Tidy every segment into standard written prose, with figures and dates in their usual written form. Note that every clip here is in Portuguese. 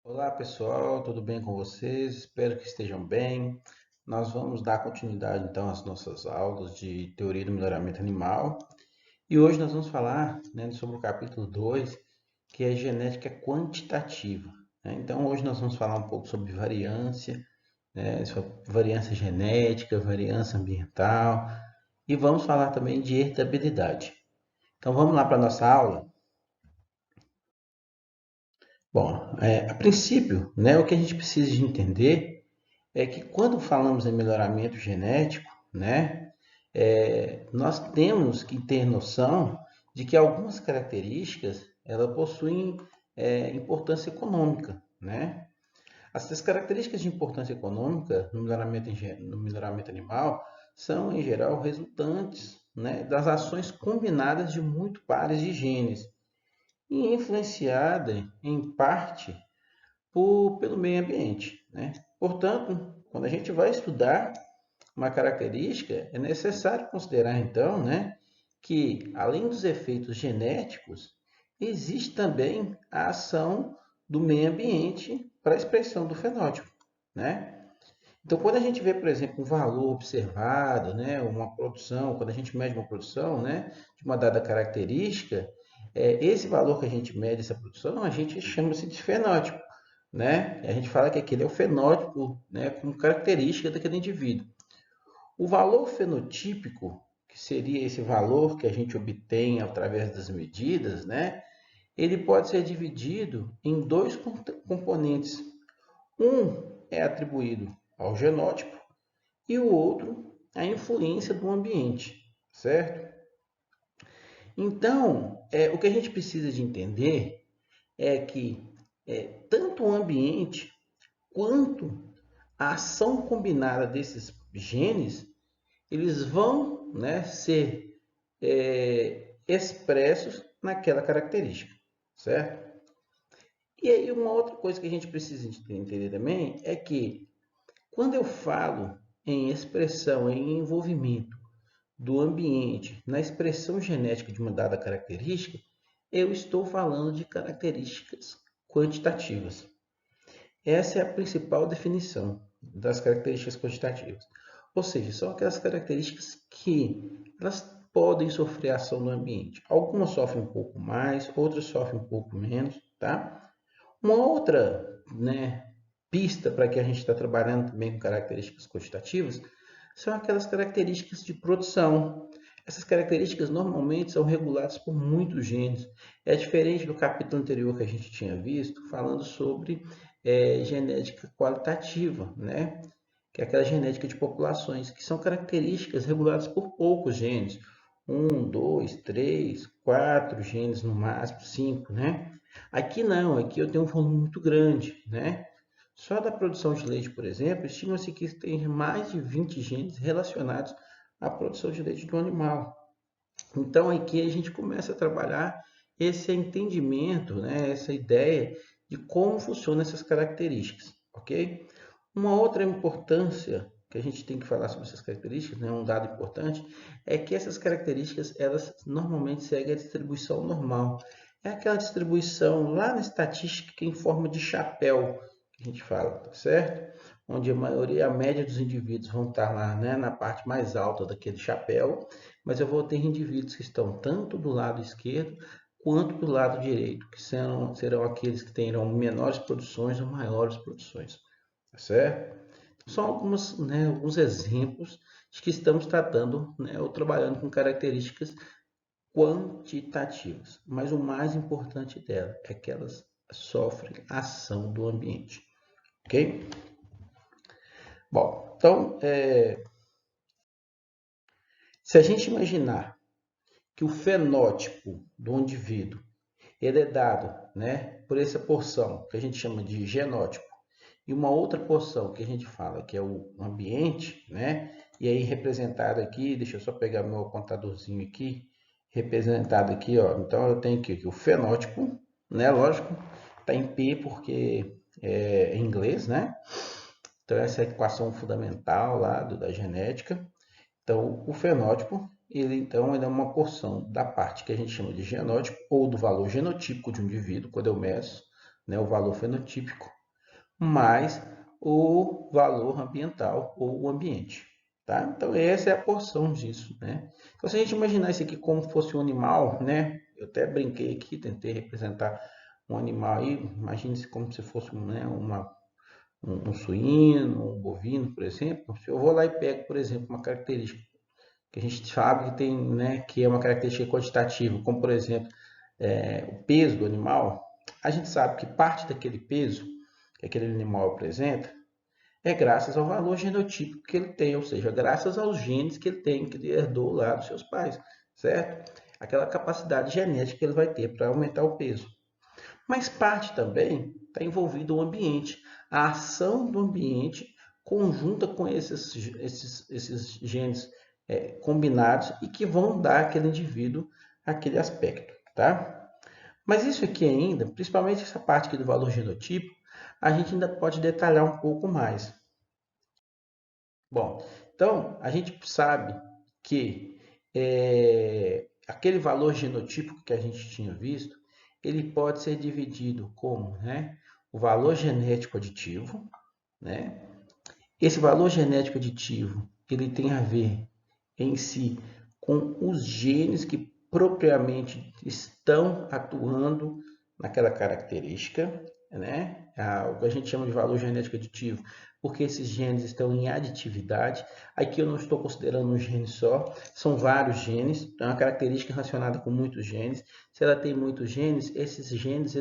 Olá pessoal, tudo bem com vocês? Espero que estejam bem. Nós vamos dar continuidade então às nossas aulas de teoria do melhoramento animal e hoje nós vamos falar, né, sobre o capítulo 2, que é genética quantitativa, né? Então hoje nós vamos falar um pouco sobre variância, né, sobre variância genética, variância ambiental e vamos falar também de heritabilidade. Então vamos lá para a nossa aula? Bom, a princípio, né, o que a gente precisa de entender é que quando falamos em melhoramento genético, né, nós temos que ter noção de que algumas características elas possuem importância econômica, né? Essas características de importância econômica no melhoramento animal são, em geral, resultantes, né, das ações combinadas de muitos pares de genes e influenciada, em parte, pelo meio ambiente, né? Portanto, quando a gente vai estudar uma característica, é necessário considerar então, né, que além dos efeitos genéticos, existe também a ação do meio ambiente para a expressão do fenótipo, né? Então, quando a gente vê, por exemplo, um valor observado, né, uma produção, quando a gente mede uma produção, né, de uma dada característica, esse valor que a gente mede essa produção, a gente chama-se de fenótipo, né? A gente fala que aquele é o fenótipo, né, como característica daquele indivíduo. O valor fenotípico, que seria esse valor que a gente obtém através das medidas, né? Ele pode ser dividido em dois componentes. Um é atribuído ao genótipo e o outro à influência do ambiente, certo? Então, o que a gente precisa de entender é que tanto o ambiente quanto a ação combinada desses genes eles vão, né, ser expressos naquela característica, certo? E aí uma outra coisa que a gente precisa entender também é que quando eu falo em expressão, em envolvimento do ambiente na expressão genética de uma dada característica, eu estou falando de características quantitativas. Essa é a principal definição das características quantitativas. Ou seja, são aquelas características que elas podem sofrer ação no ambiente. Algumas sofrem um pouco mais, outras sofrem um pouco menos, tá? Uma outra, né, pista para que a gente está trabalhando também com características quantitativas são aquelas características de produção. Essas características normalmente são reguladas por muitos genes. É diferente do capítulo anterior que a gente tinha visto, falando sobre genética qualitativa, né? Que é aquela genética de populações, que são características reguladas por poucos genes. Um, dois, três, quatro genes no máximo, cinco, né? Aqui não, aqui eu tenho um volume muito grande, né? Só da produção de leite, por exemplo, estima-se que tem mais de 20 genes relacionados à produção de leite do animal. Então aqui a gente começa a trabalhar esse entendimento, né, essa ideia de como funcionam essas características, ok? Uma outra importância que a gente tem que falar sobre essas características, né, um dado importante, é que essas características elas normalmente seguem a distribuição normal. É aquela distribuição lá na estatística em forma de chapéu que a gente fala, tá certo? Onde a maioria, a média dos indivíduos vão estar lá, né, na parte mais alta daquele chapéu, mas eu vou ter indivíduos que estão tanto do lado esquerdo quanto do lado direito, que serão aqueles que terão menores produções ou maiores produções, tá certo? São né, alguns exemplos de que estamos tratando, né, ou trabalhando com características quantitativas, mas o mais importante dela é que elas sofrem ação do ambiente, ok? Bom, então, se a gente imaginar que o fenótipo do indivíduo ele é dado, né, por essa porção que a gente chama de genótipo e uma outra porção que a gente fala que é o ambiente, né, e aí representado aqui, deixa eu só pegar meu apontadorzinho aqui, representado aqui, ó, então eu tenho aqui o fenótipo, né, lógico, está em P porque é em inglês, né, então essa é a equação fundamental lá da genética. Então, o fenótipo, ele é uma porção da parte que a gente chama de genótipo, ou do valor genotípico de um indivíduo, quando eu meço, né, o valor fenotípico, mais o valor ambiental ou o ambiente. Tá? Então, essa é a porção disso. Né? Então, se a gente imaginar isso aqui como fosse um animal, né? Eu até brinquei aqui, tentei representar um animal aí, imagine-se como se fosse né, um suíno, um bovino, por exemplo. Se eu vou lá e pego, por exemplo, uma característica que a gente sabe que tem, né, que é uma característica quantitativa, como por exemplo, o peso do animal, a gente sabe que parte daquele peso que aquele animal apresenta é graças ao valor genotípico que ele tem, ou seja, graças aos genes que ele tem, que ele herdou lá dos seus pais, certo? Aquela capacidade genética que ele vai ter para aumentar o peso. Mas parte também está envolvido o ambiente, a ação do ambiente conjunta com esses genes combinados e que vão dar àquele indivíduo aquele aspecto, tá? Mas isso aqui ainda, principalmente essa parte aqui do valor genotípico, a gente ainda pode detalhar um pouco mais. Bom, então a gente sabe que aquele valor genotípico que a gente tinha visto, ele pode ser dividido como, né, o valor genético aditivo, né? Esse valor genético aditivo, ele tem a ver em si com os genes que propriamente estão atuando naquela característica, né? O que a gente chama de valor genético aditivo, porque esses genes estão em aditividade. Aqui eu não estou considerando um gene só, são vários genes, é uma característica relacionada com muitos genes. Se ela tem muitos genes, esses genes,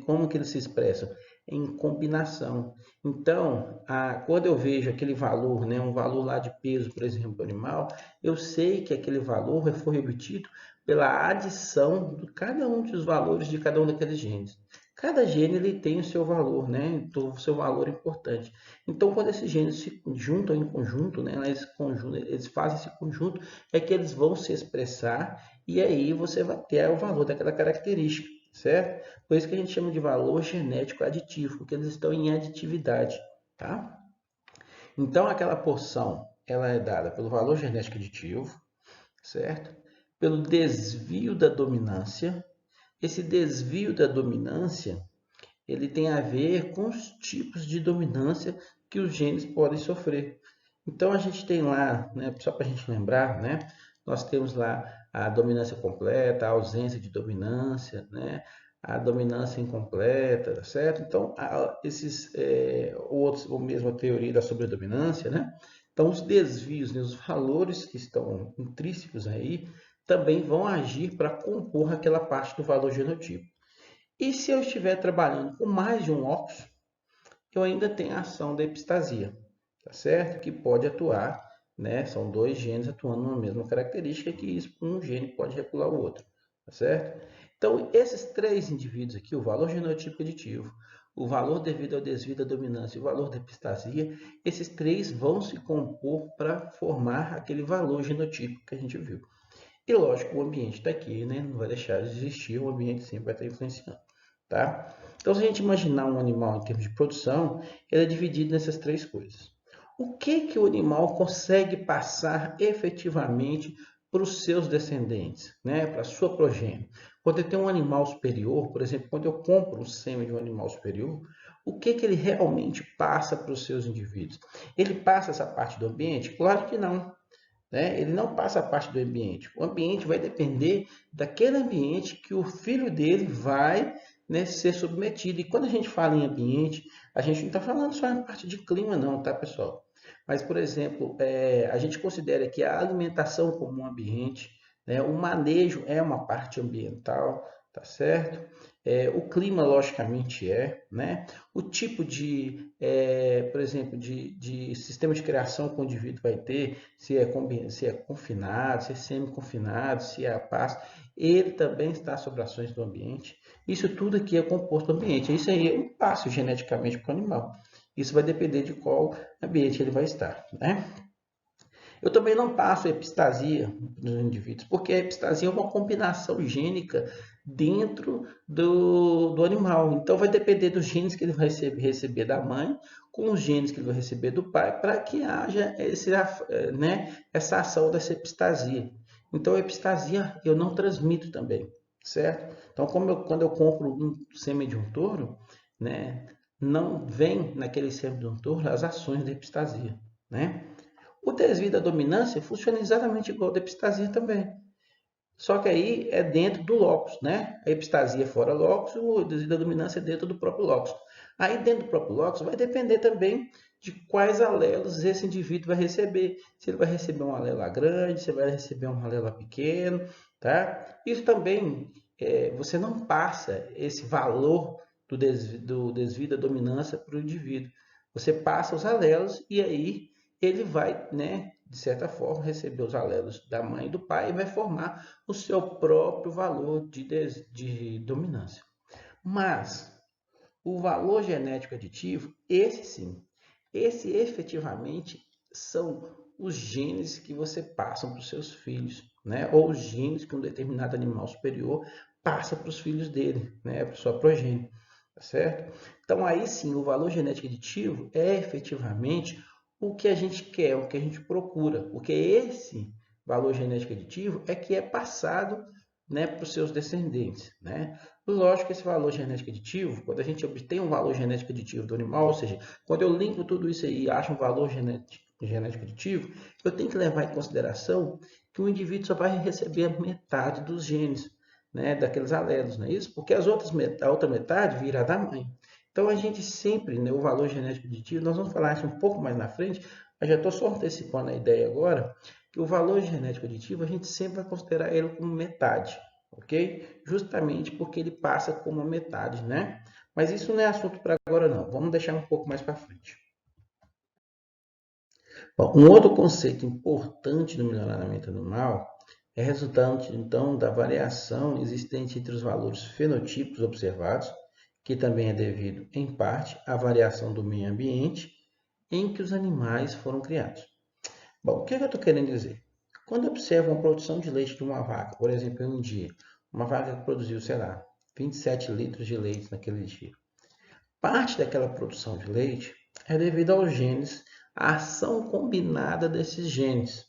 como que eles se expressam? Em combinação. Então, quando eu vejo aquele valor, né, um valor lá de peso, por exemplo, do animal, eu sei que aquele valor foi obtido pela adição de cada um dos valores de cada um daqueles genes. Cada gene ele tem o seu valor, né, o seu valor importante. Então, quando esses genes se juntam em conjunto, né, eles fazem esse conjunto, é que eles vão se expressar e aí você vai ter o valor daquela característica, certo? Por isso que a gente chama de valor genético aditivo, porque eles estão em aditividade, tá? Então, aquela porção, ela é dada pelo valor genético aditivo, certo? Pelo desvio da dominância. Esse desvio da dominância, ele tem a ver com os tipos de dominância que os genes podem sofrer. Então, a gente tem lá, né, só para a gente lembrar, né, nós temos lá a dominância completa, a ausência de dominância, né, a dominância incompleta, certo? Então, ou mesmo a teoria da sobredominância, né? Então, os desvios, né, os valores que estão intrínsecos aí, também vão agir para compor aquela parte do valor genotipo. E se eu estiver trabalhando com mais de um óxido, eu ainda tenho a ação da epistasia, tá certo? Que pode atuar, né? São dois genes atuando numa mesma característica que um gene pode regular o outro, tá certo? Então, esses três indivíduos aqui, o valor genotípico aditivo, o valor devido ao desvio da dominância e o valor da epistasia, esses três vão se compor para formar aquele valor genotípico que a gente viu. E lógico, o ambiente está aqui, né? Não vai deixar de existir, o ambiente sempre vai estar influenciando, tá? Então, se a gente imaginar um animal em termos de produção, ele é dividido nessas três coisas. O que o animal consegue passar efetivamente para os seus descendentes, né? Para a sua progênie? Quando eu tenho um animal superior, por exemplo, quando eu compro o sêmen de um animal superior, o que ele realmente passa para os seus indivíduos? Ele passa essa parte do ambiente? Claro que não, né? Ele não passa a parte do ambiente. O ambiente vai depender daquele ambiente que o filho dele vai, né, ser submetido. E quando a gente fala em ambiente, a gente não está falando só em parte de clima, não, tá, pessoal? Mas, por exemplo, a gente considera que a alimentação como um ambiente, né, o manejo é uma parte ambiental, tá certo? O clima, logicamente, né? O tipo por exemplo, de sistema de criação que o indivíduo vai ter, se é confinado, se é semi-confinado, se é a pasto, ele também está sob ações do ambiente. Isso tudo aqui é composto do ambiente. Isso aí eu passo geneticamente para o animal. Isso vai depender de qual ambiente ele vai estar, né? Eu também não passo epistasia nos indivíduos, porque a epistasia é uma combinação gênica dentro do animal. Então, vai depender dos genes que ele vai receber da mãe, com os genes que ele vai receber do pai, para que haja essa ação dessa epistasia. Então, a epistasia eu não transmito também, certo? Então, quando eu compro um sêmen de um touro, né, não vem naquele sêmen de um touro as ações da epistasia, né? O desvio da dominância funciona exatamente igual a da epistasia também. Só que aí é dentro do locus, né? A epistasia é fora locus, o desvio da dominância é dentro do próprio locus. Aí dentro do próprio locus vai depender também de quais alelos esse indivíduo vai receber. Se ele vai receber um alelo grande, se ele vai receber um alelo pequeno, tá? Isso também, você não passa esse valor do desvio da dominância para o indivíduo. Você passa os alelos e aí ele vai, né, de certa forma, receber os alelos da mãe e do pai e vai formar o seu próprio valor de dominância. Mas o valor genético aditivo, esse sim, esse efetivamente são os genes que você passa para os seus filhos, né? Ou os genes que um determinado animal superior passa para os filhos dele, né? Para sua progênie, tá certo? Então aí sim, o valor genético aditivo é efetivamente o que a gente quer, o que a gente procura, porque esse valor genético aditivo é que é passado, né, para os seus descendentes, né? Lógico que esse valor genético aditivo, quando a gente obtém um valor genético aditivo do animal, ou seja, quando eu limpo tudo isso aí e acho um valor genético aditivo, eu tenho que levar em consideração que o indivíduo só vai receber a metade dos genes, né, daqueles alelos, não é isso? Porque a outra metade virá da mãe. Então a gente sempre, né, o valor genético aditivo, nós vamos falar isso um pouco mais na frente, mas já estou só antecipando a ideia agora, que o valor genético aditivo a gente sempre vai considerar ele como metade, ok? Justamente porque ele passa como a metade, né? Mas isso não é assunto para agora não, vamos deixar um pouco mais para frente. Bom, um outro conceito importante do melhoramento animal é resultante, então, da variação existente entre os valores fenotipos observados, que também é devido, em parte, à variação do meio ambiente em que os animais foram criados. Bom, o que eu estou querendo dizer? Quando eu observo uma produção de leite de uma vaca, por exemplo, em um dia, uma vaca que produziu, sei lá, 27 litros de leite naquele dia. Parte daquela produção de leite é devido aos genes, à ação combinada desses genes,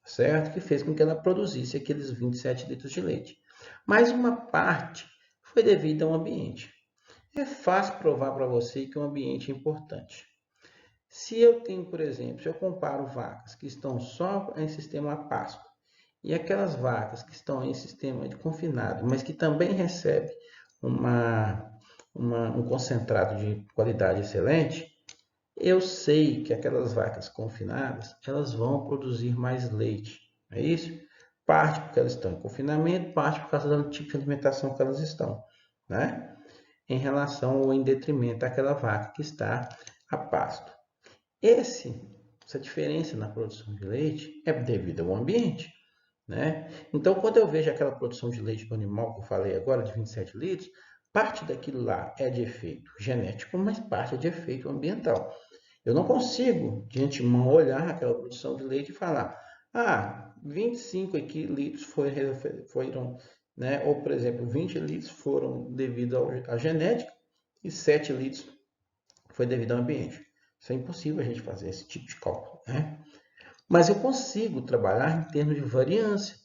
certo? Que fez com que ela produzisse aqueles 27 litros de leite. Mas uma parte foi devido ao ambiente. É fácil provar para você que o ambiente é importante. Se eu tenho, por exemplo, se eu comparo vacas que estão só em sistema a pasto e aquelas vacas que estão em sistema de confinado, mas que também recebem uma, um concentrado de qualidade excelente, eu sei que aquelas vacas confinadas, elas vão produzir mais leite, é isso? Parte porque elas estão em confinamento, parte por causa do tipo de alimentação que elas estão, né? Em relação ou em detrimento daquela vaca que está a pasto. Essa diferença na produção de leite é devido ao ambiente, né? Então, quando eu vejo aquela produção de leite do animal que eu falei agora, de 27 litros, parte daquilo lá é de efeito genético, mas parte é de efeito ambiental. Eu não consigo, de antemão, olhar aquela produção de leite e falar, 25 aqui litros foram, né? Ou, por exemplo, 20 litros foram devido à genética e 7 litros foi devido ao ambiente. Isso é impossível a gente fazer esse tipo de cálculo, né? Mas eu consigo trabalhar em termos de variância.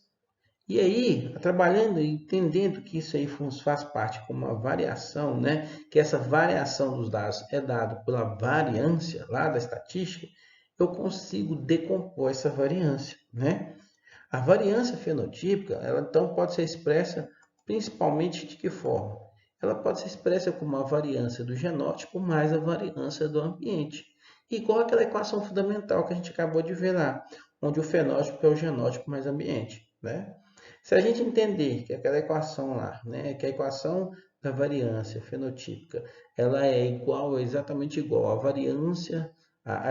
E aí, trabalhando e entendendo que isso aí faz parte como uma variação, né? Que essa variação dos dados é dada pela variância lá da estatística, eu consigo decompor essa variância, né? A variância fenotípica, ela então pode ser expressa principalmente de que forma? Ela pode ser expressa como a variância do genótipo mais a variância do ambiente. Igual aquela equação fundamental que a gente acabou de ver lá, onde o fenótipo é o genótipo mais ambiente, né? Se a gente entender que aquela equação lá, né, que a equação da variância fenotípica, ela é igual, exatamente igual à variância,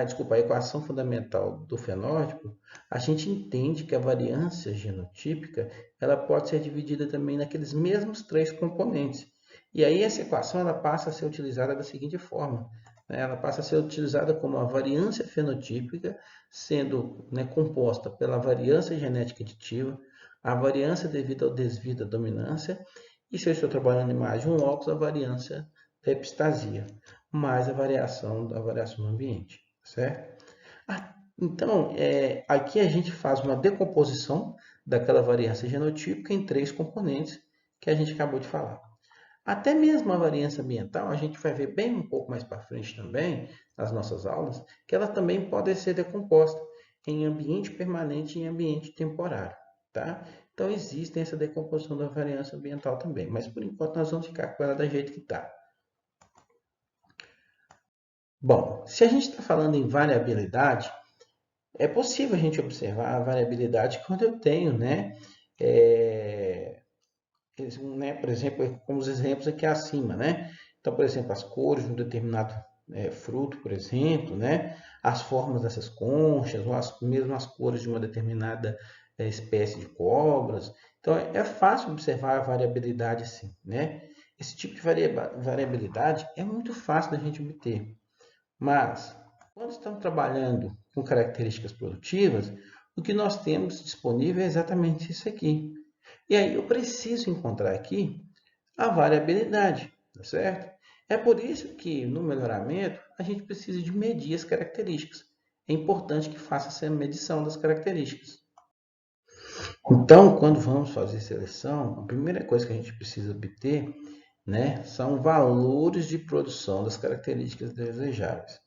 desculpa, a equação fundamental do fenótipo, a gente entende que a variância genotípica, ela pode ser dividida também naqueles mesmos três componentes. E aí essa equação ela passa a ser utilizada da seguinte forma, né? Ela passa a ser utilizada como a variância fenotípica, sendo, né, composta pela variância genética aditiva, a variância devido ao desvio da dominância, e se eu estou trabalhando em mais de um locus, a variância da epistasia, mais a variação do ambiente, certo? Então, aqui a gente faz uma decomposição daquela variância genotípica em três componentes, que a gente acabou de falar. Até mesmo a variância ambiental, a gente vai ver bem um pouco mais para frente também, nas nossas aulas, que ela também pode ser decomposta em ambiente permanente e em ambiente temporário, tá? Então, existe essa decomposição da variância ambiental também, mas por enquanto nós vamos ficar com ela do jeito que está. Bom, se a gente está falando em variabilidade, é possível a gente observar a variabilidade quando eu tenho, por exemplo, como os exemplos aqui acima, né? Então, por exemplo, as cores de um determinado fruto, por exemplo, né? As formas dessas conchas, ou mesmo as cores de uma determinada espécie de cobras. Então, é fácil observar a variabilidade assim, né? Esse tipo de variabilidade é muito fácil da gente obter. Mas, quando estamos trabalhando com características produtivas, o que nós temos disponível é exatamente isso aqui. E aí eu preciso encontrar aqui a variabilidade, tá certo? É por isso que no melhoramento a gente precisa de medir as características. É importante que faça essa medição das características. Então, quando vamos fazer seleção, a primeira coisa que a gente precisa obter, né, são valores de produção das características desejáveis.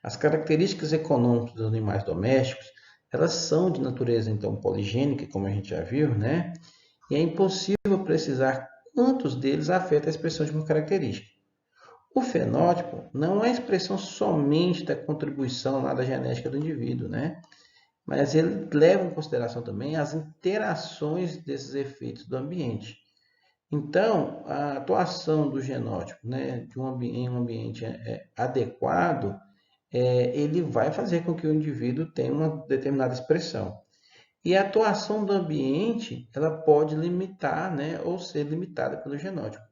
As características econômicas dos animais domésticos, elas são de natureza então poligênica, como a gente já viu, né? E é impossível precisar quantos deles afeta a expressão de uma característica. O fenótipo não é a expressão somente da contribuição lá da genética do indivíduo, né? Mas ele leva em consideração também as interações desses efeitos do ambiente. Então, a atuação do genótipo, né, em um ambiente adequado, ele vai fazer com que o indivíduo tenha uma determinada expressão. E a atuação do ambiente, ela pode limitar, né, ou ser limitada pelo genótipo.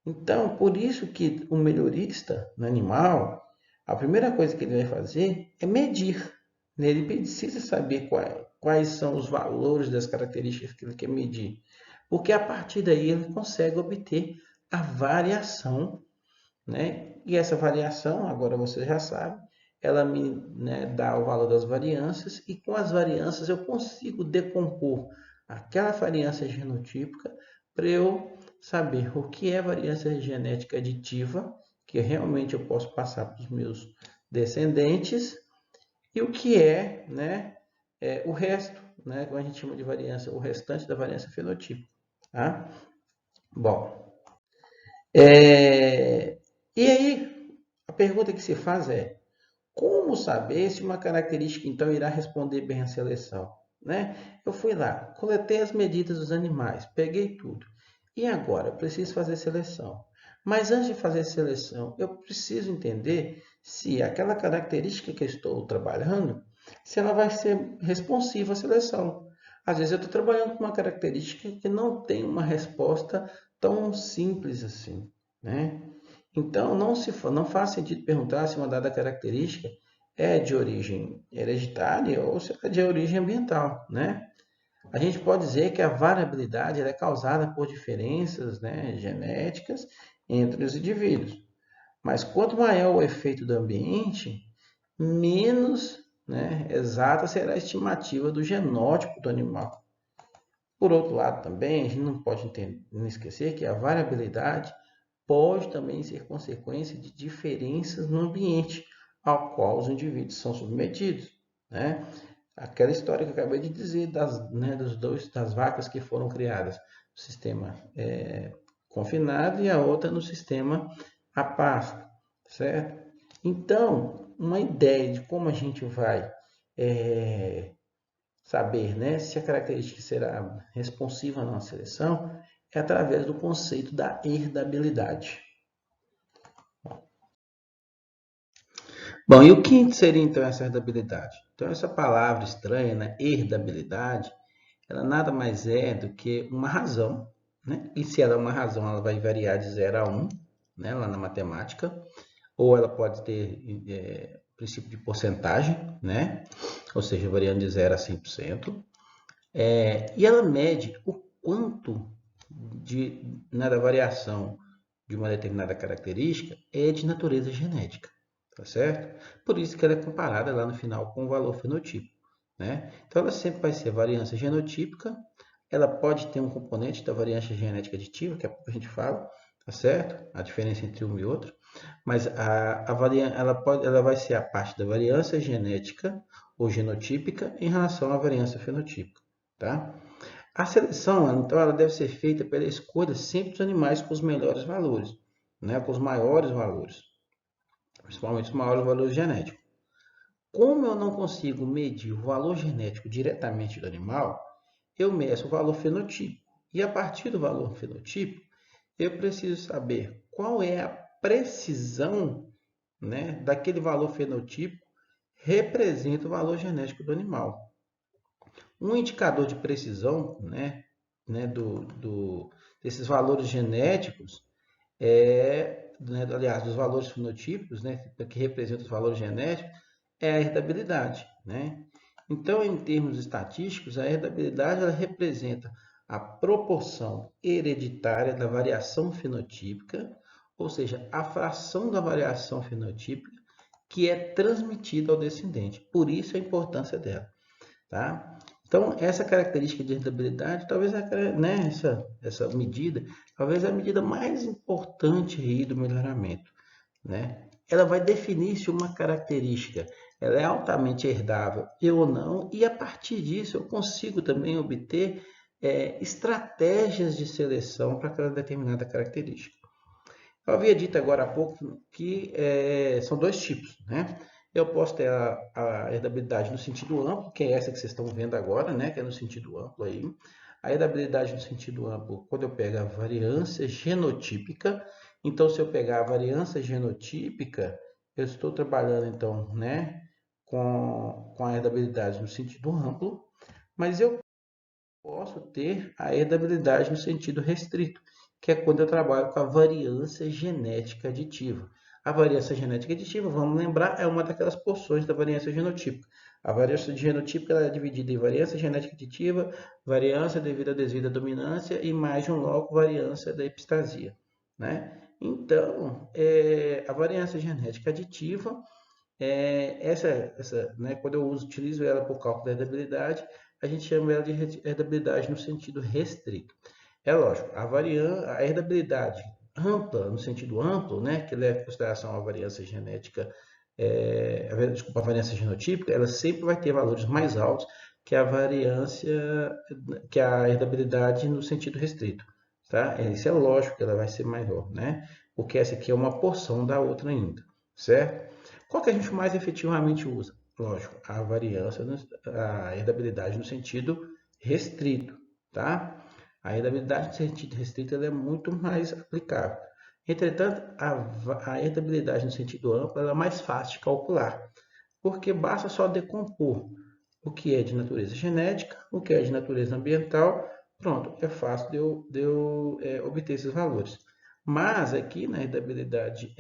Então, por isso que o melhorista no animal, a primeira coisa que ele vai fazer é medir. Né? Ele precisa saber quais são os valores das características que ele quer medir. Porque a partir daí ele consegue obter a variação, né? E essa variação, agora você já sabe, ela me, né, dá o valor das variâncias e com as variâncias eu consigo decompor aquela variância genotípica para eu saber o que é variância genética aditiva, que realmente eu posso passar para os meus descendentes, e o que é, né, o resto, né, como a gente chama de variância, o restante da variância fenotípica. Tá? Bom, e aí a pergunta que se faz é: como saber se uma característica então irá responder bem à seleção? Né? Eu fui lá, coletei as medidas dos animais, peguei tudo. E agora? Eu preciso fazer seleção. Mas antes de fazer seleção, eu preciso entender se aquela característica que eu estou trabalhando, se ela vai ser responsiva à seleção. Às vezes eu estou trabalhando com uma característica que não tem uma resposta tão simples assim, né? Então, não faz sentido perguntar se uma dada característica é de origem hereditária ou se é de origem ambiental, né? A gente pode dizer que a variabilidade é causada por diferenças, né, genéticas entre os indivíduos. Mas quanto maior o efeito do ambiente, menos, né, exata será a estimativa do genótipo do animal. Por outro lado, também, a gente não pode não esquecer que a variabilidade pode também ser consequência de diferenças no ambiente ao qual os indivíduos são submetidos, né? Aquela história que eu acabei de dizer das vacas que foram criadas no sistema confinado e a outra no sistema a pasto, certo? Então, uma ideia de como a gente vai saber, né, se a característica será responsiva ou não à seleção é através do conceito da herdabilidade. Bom, e o que seria então essa herdabilidade? Então, essa palavra estranha, né, herdabilidade, ela nada mais é do que uma razão, né? E se ela é uma razão, ela vai variar de 0 a 1, né, lá na matemática, ou ela pode ter princípio de porcentagem, né? Ou seja, variando de 0 a 100%. E ela mede o quanto da variação de uma determinada característica é de natureza genética, tá certo? Por isso que ela é comparada lá no final com o valor fenotípico, né? Então ela sempre vai ser variância genotípica ela pode ter um componente da variância genética aditiva, que é pouco a gente fala, tá certo? A diferença entre um e outro. Mas ela vai ser a parte da variância genética ou genotípica em relação à variância fenotípica, tá? A seleção, então, ela deve ser feita pela escolha sempre dos animais com os melhores valores, né? Com os maiores valores, principalmente os maiores valores genéticos. Como eu não consigo medir o valor genético diretamente do animal, eu meço o valor fenotípico. E a partir do valor fenotípico, eu preciso saber qual é a precisão, né, daquele valor fenotípico representa o valor genético do animal. Um indicador de precisão, desses valores genéticos aliás, dos valores fenotípicos, que representam os valores genéticos, é a herdabilidade, né? Então, em termos estatísticos, a herdabilidade ela representa a proporção hereditária da variação fenotípica, ou seja, a fração da variação fenotípica que é transmitida ao descendente. Por isso a importância dela, tá? Então, essa característica de herdabilidade, talvez essa medida, talvez a medida mais importante aí do melhoramento, né? Ela vai definir se uma característica ela é altamente herdável ou não, e a partir disso eu consigo também obter estratégias de seleção para aquela determinada característica. Eu havia dito agora há pouco que são dois tipos, né? Eu posso ter a herdabilidade no sentido amplo, que é essa que vocês estão vendo agora, né? Que é no sentido amplo aí. A herdabilidade no sentido amplo, quando eu pego a variância genotípica. Então, se eu pegar a variância genotípica, eu estou trabalhando, então, né? Com a herdabilidade no sentido amplo, mas eu posso ter a herdabilidade no sentido restrito, que é quando eu trabalho com a variância genética aditiva. A variância genética aditiva, vamos lembrar, é uma daquelas porções da variância genotípica. A variância genotípica ela é dividida em variância genética aditiva, variância devido à desvio da dominância e mais de um loco variância da epistasia, né? Então, a variância genética aditiva quando eu utilizo ela para o cálculo da herdabilidade, a gente chama ela de herdabilidade no sentido restrito. É lógico, a herdabilidade ampla, no sentido amplo, né, que leva em consideração a variância genética, a variância genotípica, ela sempre vai ter valores mais altos que a que a herdabilidade no sentido restrito. Tá? Isso é lógico que ela vai ser maior, né? Porque essa aqui é uma porção da outra ainda, certo? Qual que a gente mais efetivamente usa? Lógico, a herdabilidade no sentido restrito, tá? A herdabilidade no sentido restrito ela é muito mais aplicável. Entretanto, a herdabilidade no sentido amplo ela é mais fácil de calcular, porque basta só decompor o que é de natureza genética, o que é de natureza ambiental, pronto, é fácil de eu obter esses valores. Mas aqui na herdabilidade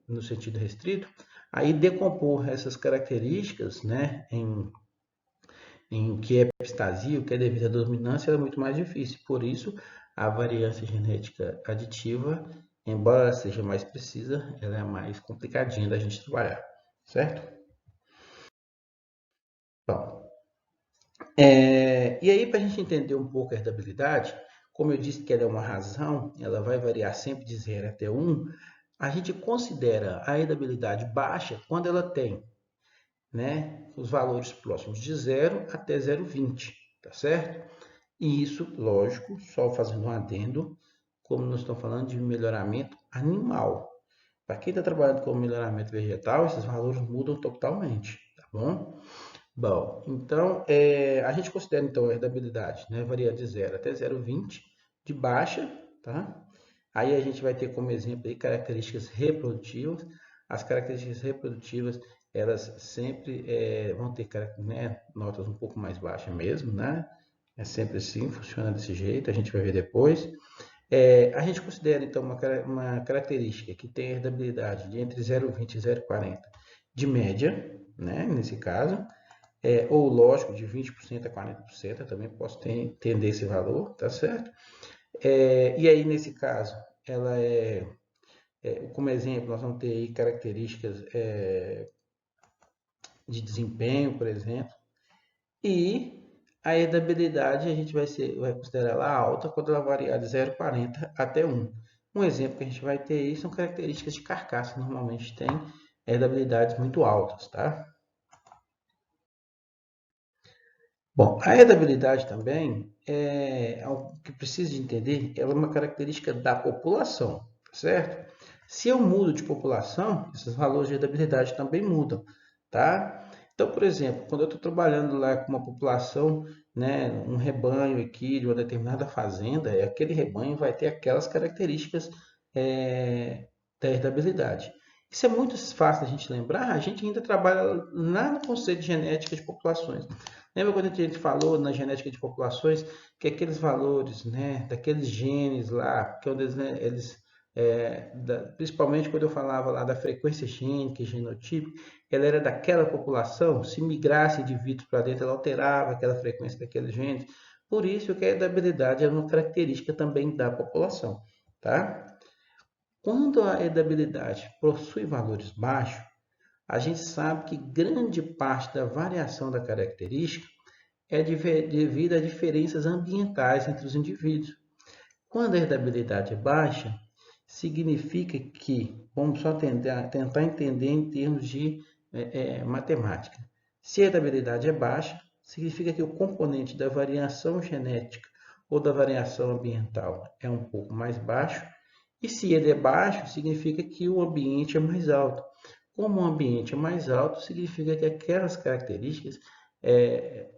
no sentido restrito, aí decompor essas características, né, em que é epistasia, o que é devido à dominância, é muito mais difícil. Por isso, a variância genética aditiva, embora ela seja mais precisa, ela é mais complicadinha da gente trabalhar, certo? Bom, e aí, para a gente entender um pouco a herdabilidade, como eu disse que ela é uma razão, ela vai variar sempre de 0 até 1, a gente considera a herdabilidade baixa quando ela tem, né, os valores próximos de 0 até 0,20, tá certo? E isso, lógico, só fazendo um adendo, como nós estamos falando de melhoramento animal. Para quem está trabalhando com melhoramento vegetal, esses valores mudam totalmente, tá bom? Bom, então a gente considera então a herdabilidade, né, varia de 0 até 0,20 de baixa, tá? Aí a gente vai ter como exemplo aí características reprodutivas. As características reprodutivas, elas sempre vão ter notas um pouco mais baixas mesmo, né? É sempre assim, funciona desse jeito, a gente vai ver depois. A gente considera então uma característica que tem herdabilidade de entre 0,20 e 0,40 de média, né? Nesse caso. Ou lógico, de 20% a 40%, eu também posso entender esse valor, tá certo? E aí, nesse caso, ela como exemplo, nós vamos ter aí características de desempenho, por exemplo, e a herdabilidade a gente vai considerar ela alta quando ela variar de 0,40 até 1. Um exemplo que a gente vai ter aí são características de carcaça, normalmente tem herdabilidades muito altas, tá? Bom, a herdabilidade também é algo que precisa de entender, ela é uma característica da população, certo? Se eu mudo de população, esses valores de herdabilidade também mudam, tá? Então, por exemplo, quando eu estou trabalhando lá com uma população, né, um rebanho aqui de uma determinada fazenda, aquele rebanho vai ter aquelas características da herdabilidade. Isso é muito fácil da gente lembrar, a gente ainda trabalha lá no conceito de genética de populações. Lembra quando a gente falou na genética de populações que aqueles valores, né, daqueles genes lá, que eles principalmente quando eu falava lá da frequência gênica e genotípica, ela era daquela população, se migrasse indivíduos para dentro, ela alterava aquela frequência daqueles genes. Por isso que a heredabilidade é uma característica também da população, tá? Quando a heredabilidade possui valores baixos, a gente sabe que grande parte da variação da característica é devido a diferenças ambientais entre os indivíduos. Quando a herdabilidade é baixa, significa que, vamos só tentar entender em termos de matemática. Se a herdabilidade é baixa, significa que o componente da variação genética ou da variação ambiental é um pouco mais baixo, e se ele é baixo, significa que o ambiente é mais alto. Como o ambiente é mais alto, significa que aquelas características,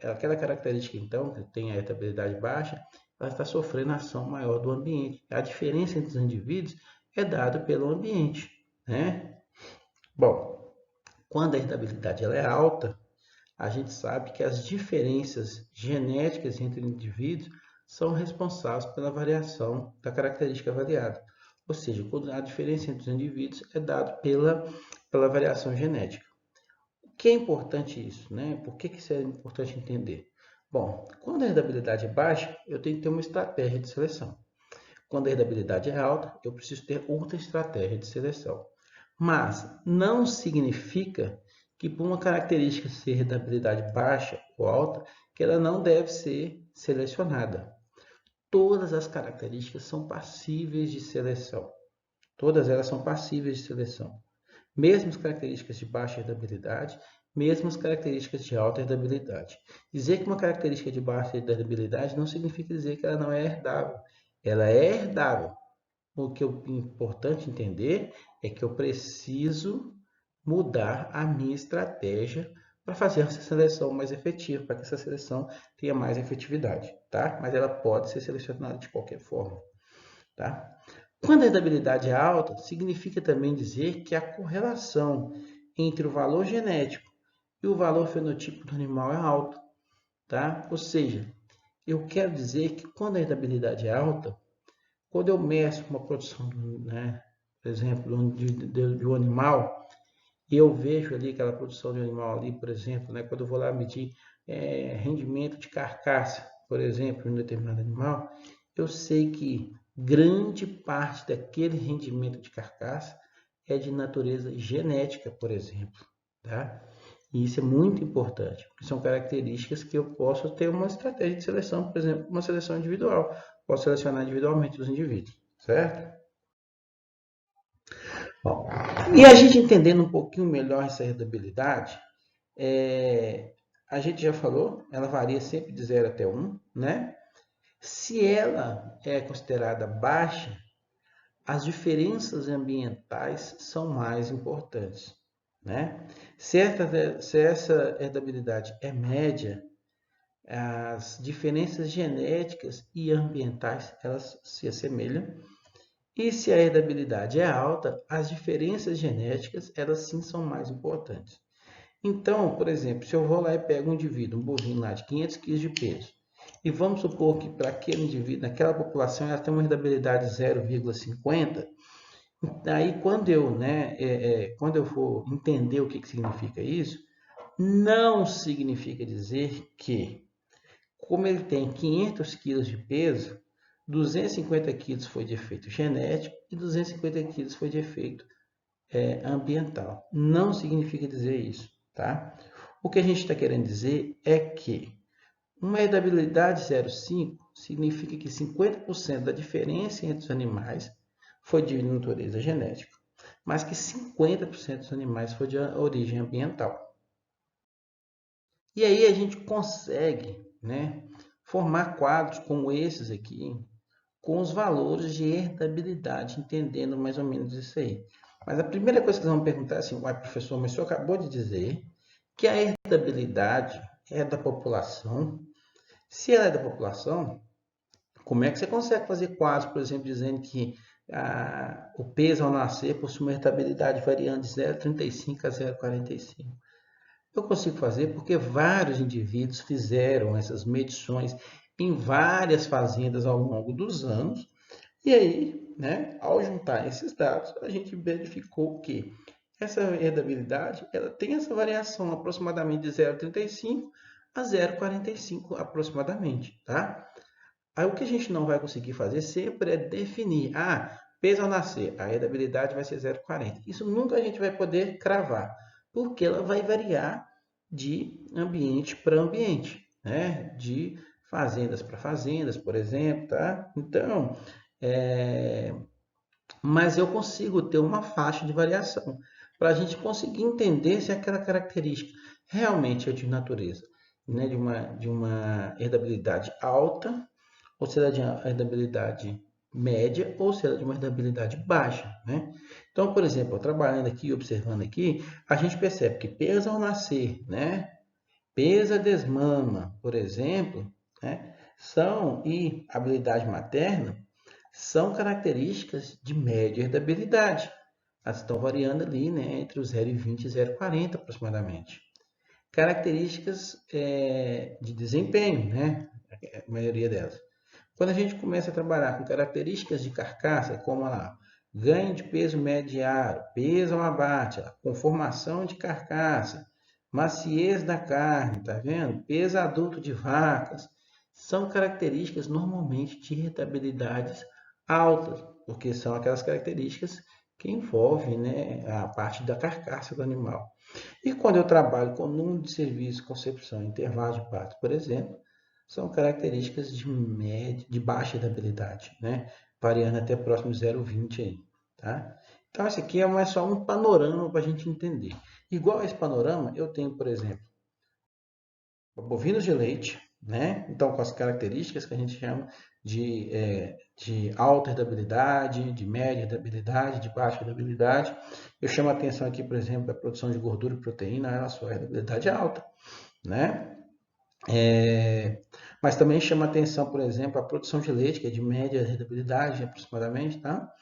aquela característica então, que tem a heritabilidade baixa, ela está sofrendo ação maior do ambiente. A diferença entre os indivíduos é dada pelo ambiente, né? Bom, quando a heritabilidade ela é alta, a gente sabe que as diferenças genéticas entre indivíduos são responsáveis pela variação da característica variada. Ou seja, a diferença entre os indivíduos é dada pela variação genética. O que é importante isso, né? Por que isso é importante entender? Bom, quando a herdabilidade é baixa, eu tenho que ter uma estratégia de seleção. Quando a herdabilidade é alta, eu preciso ter outra estratégia de seleção. Mas não significa que por uma característica ser herdabilidade baixa ou alta, que ela não deve ser selecionada. Todas as características são passíveis de seleção. Todas elas são passíveis de seleção. Mesmo as características de baixa herdabilidade, mesmo as características de alta herdabilidade. Dizer que uma característica de baixa herdabilidade não significa dizer que ela não é herdável. Ela é herdável. O que é importante entender é que eu preciso mudar a minha estratégia para fazer essa seleção mais efetiva, para que essa seleção tenha mais efetividade, tá? Mas ela pode ser selecionada de qualquer forma, tá? Quando a herdabilidade é alta, significa também dizer que a correlação entre o valor genético e o valor fenotípico do animal é alto, tá? Ou seja, eu quero dizer que quando a herdabilidade é alta, quando eu meço uma produção, né, por exemplo, de um animal, e eu vejo ali aquela produção de um animal ali, por exemplo, né, quando eu vou lá medir rendimento de carcaça, por exemplo, em um determinado animal, eu sei que grande parte daquele rendimento de carcaça é de natureza genética, por exemplo, tá? E isso é muito importante, porque são características que eu posso ter uma estratégia de seleção, por exemplo, uma seleção individual. Posso selecionar individualmente os indivíduos, certo? Bom, e a gente entendendo um pouquinho melhor essa herdabilidade, a gente já falou, ela varia sempre de 0 até 1, né? Se ela é considerada baixa, as diferenças ambientais são mais importantes, né? Se essa herdabilidade é média, as diferenças genéticas e ambientais elas se assemelham. E se a herdabilidade é alta, as diferenças genéticas elas sim são mais importantes. Então, por exemplo, se eu vou lá e pego um indivíduo, um bovino lá de 500 kg de peso, e vamos supor que para aquele indivíduo, naquela população, ela tem uma herdabilidade 0,50, aí quando eu for entender o que significa isso, não significa dizer que, como ele tem 500 kg de peso, 250 quilos foi de efeito genético e 250 quilos foi de efeito ambiental. Não significa dizer isso, tá? O que a gente está querendo dizer é que Uma herdabilidade 0,5 significa que 50% da diferença entre os animais foi de natureza genética, mas que 50% dos animais foi de origem ambiental. E aí a gente consegue, né, formar quadros como esses aqui, com os valores de herdabilidade, entendendo mais ou menos isso aí. Mas a primeira coisa que eles vão perguntar é assim, uai, professor, mas o senhor acabou de dizer que a herdabilidade é da população. Se ela é da população, como é que você consegue fazer quadros, por exemplo, dizendo que o peso ao nascer possui uma herdabilidade variando de 0,35 a 0,45? Eu consigo fazer porque vários indivíduos fizeram essas medições em várias fazendas ao longo dos anos. E aí, né, ao juntar esses dados, a gente verificou que essa herdabilidade ela tem essa variação aproximadamente de 0,35 a 0,45 aproximadamente, tá? Aí o que a gente não vai conseguir fazer sempre é definir, peso ao nascer, a herdabilidade vai ser 0,40. Isso nunca a gente vai poder cravar, porque ela vai variar de ambiente para ambiente, né? De fazendas para fazendas, por exemplo, tá? Então, mas eu consigo ter uma faixa de variação para a gente conseguir entender se aquela característica realmente é de natureza, né? De uma herdabilidade alta, ou se ela é de uma herdabilidade média, ou se ela é de uma herdabilidade baixa, né? Então, por exemplo, trabalhando aqui, observando aqui, a gente percebe que peso ao nascer, né? Pesa desmama, por exemplo, né? E habilidade materna são características de média herdabilidade. Elas estão variando ali, né, entre os 0,20 e 0,40 aproximadamente. Características de desempenho, né, a maioria delas. Quando a gente começa a trabalhar com características de carcaça, como lá, ganho de peso médio diário, peso ao abate, conformação de carcaça, maciez da carne, tá vendo? Peso adulto de vacas, são características normalmente de rentabilidades altas, porque são aquelas características que envolvem, né, a parte da carcaça do animal. E quando eu trabalho com número de serviços, concepção, intervalo de parto, por exemplo, são características de baixa habilidade, né? Variando até próximo de 0,20 aí, tá? Então, esse aqui é só um panorama para a gente entender. Igual a esse panorama, eu tenho, por exemplo, bovinos de leite, né? Então, com as características que a gente chama de alta herdabilidade, de média herdabilidade, de baixa herdabilidade. Eu chamo a atenção aqui, por exemplo, da produção de gordura e proteína, ela sua herdabilidade é alta, né? Mas também chama atenção, por exemplo, a produção de leite, que é de média rentabilidade aproximadamente, tá?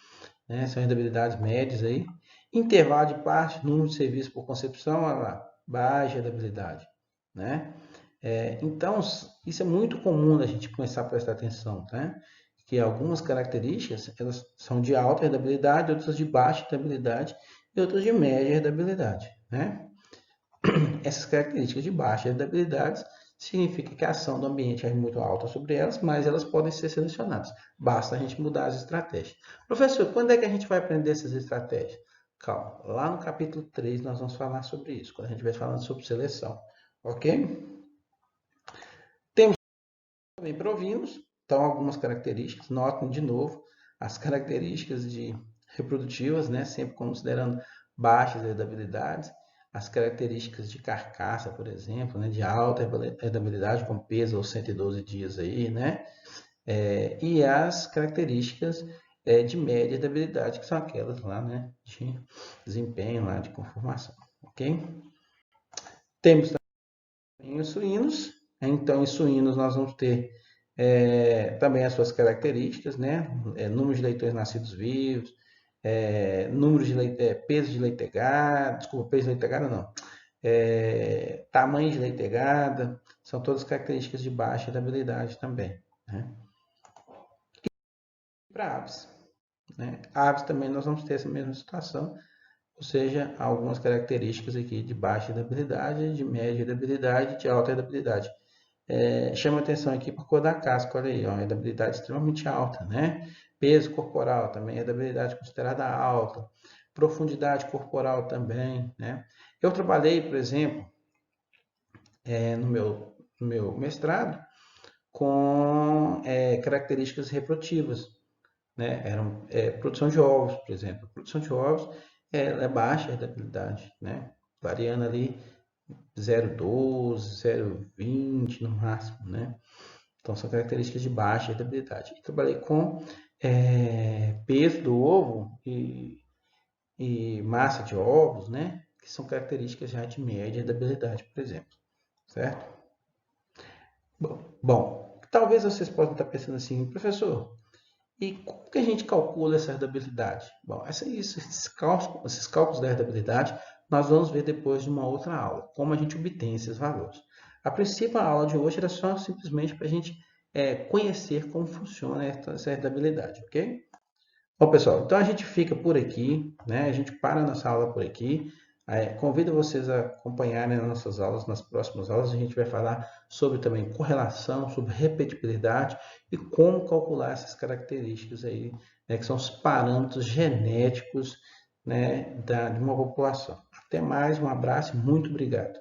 São rentabilidades médias aí. Intervalo de parte, número de serviços por concepção, olha lá, baixa rentabilidade, né? Então, isso é muito comum a gente começar a prestar atenção, tá? Que algumas características, elas são de alta rentabilidade, outras de baixa rentabilidade e outras de média rentabilidade, né? Essas características de baixa rentabilidade significa que a ação do ambiente é muito alta sobre elas, mas elas podem ser selecionadas. Basta a gente mudar as estratégias. Professor, quando é que a gente vai aprender essas estratégias? Calma, lá no capítulo 3 nós vamos falar sobre isso, quando a gente vai falando sobre seleção, ok? Temos também provinos, então algumas características, notem de novo as características reprodutivas, né, sempre considerando baixas herdabilidades, as características de carcaça, por exemplo, né, de alta herdabilidade, com peso aos 112 dias aí, né, e as características de média herdabilidade, que são aquelas lá, né, de desempenho, lá, de conformação, ok? Temos também os suínos, então em suínos nós vamos ter também as suas características, né, número de leitões nascidos vivos, número de peso de leitegada, desculpa, peso de leitegada não, tamanho de leitegada, são todas características de baixa habilidade também, né? E para aves, né? Aves também nós vamos ter essa mesma situação, ou seja, algumas características aqui de baixa habilidade, de média habilidade e de alta habilidade. Chama atenção aqui para a cor da casca, olha aí, ó, habilidade extremamente alta, né? Peso corporal também, habilidade considerada alta. Profundidade corporal também, né? Eu trabalhei, por exemplo, no meu mestrado, com características reprodutivas, né? Produção de ovos, por exemplo. A produção de ovos é baixa a herdabilidade, né? Variando ali 0,12, 0,20 no máximo, né? Então são características de baixa herdabilidade. E trabalhei com peso do ovo e massa de ovos, né? Que são características já de média herdabilidade, por exemplo, certo? Bom, talvez vocês possam estar pensando assim, professor, e como que a gente calcula essa herdabilidade? Bom, esses cálculos da herdabilidade nós vamos ver depois de uma outra aula, como a gente obtém esses valores. A princípio, a aula de hoje era só simplesmente para a gente conhecer como funciona essa herdabilidade, ok? Bom, pessoal, então a gente fica por aqui, né? A gente para a nossa aula por aqui. Convido vocês a acompanharem as nossas aulas. Nas próximas aulas a gente vai falar sobre também correlação, sobre repetibilidade e como calcular essas características aí, né, que são os parâmetros genéticos, né, de uma população. Até mais, um abraço e muito obrigado.